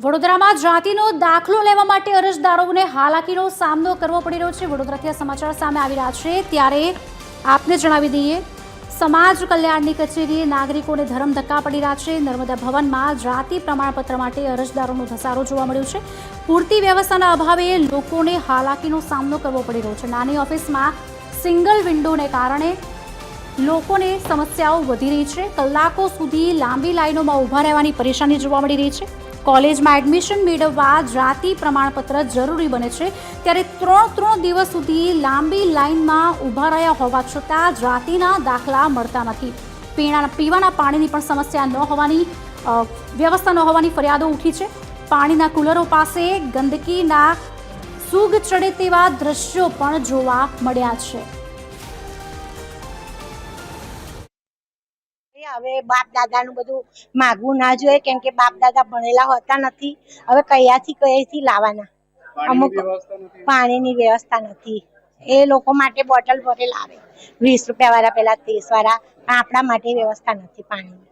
વડોદરામાં જાતિનો દાખલો લેવા માટે અરજદારોને હાલાકીનો સામનો કરવો પડી રહ્યો છે। વડોદરાથી સમાચાર સામે આવી રહ્યા છે ત્યારે આપને જણાવી દઈએ, સમાજ કલ્યાણની કચેરીએ નાગરિકોને ધરમધક્કા પડી રહ્યા છે। નર્મદા ભવનમાં જાતિ પ્રમાણપત્ર માટે અરજદારોનો ધસારો જોવા મળ્યો છે। પૂરતી વ્યવસ્થાના અભાવે લોકોને હાલાકીનો સામનો કરવો પડી રહ્યો છે। નાની ઓફિસમાં સિંગલ વિન્ડોને કારણે લોકોને સમસ્યાઓ વધી રહી છે। કલાકો સુધી લાંબી લાઈનોમાં ઊભા રહેવાની પરેશાની જોવા મળી રહી છે। કોલેજમાં એડમિશન મેળવવા જાતિ પ્રમાણપત્ર જરૂરી બને છે ત્યારે ત્રણ દિવસ સુધી લાંબી લાઈનમાં ઊભા રહ્યા હોવા છતાં જાતિના દાખલા મળતા નથી। પીવાના પાણીની પણ સમસ્યા ન હોવાની વ્યવસ્થા ન હોવાની ફરિયાદો ઉઠી છે। પાણીના કુલરો પાસે ગંદકીના સૂગ ચડે તેવા દ્રશ્યો પણ જોવા મળ્યા છે। હવે બાપ દાદાનું બધું માગવું ના જોઈએ, કેમ કે બાપ દાદા ભણેલા હોતા નથી। હવે કયાથી લાવવાના? અમુક પાણીની વ્યવસ્થા નથી, એ લોકો માટે બોટલ ભરેલ આવે 20 રૂપિયા વાળા, પેલા 30 વાળા, આપણા માટે વ્યવસ્થા નથી પાણીની।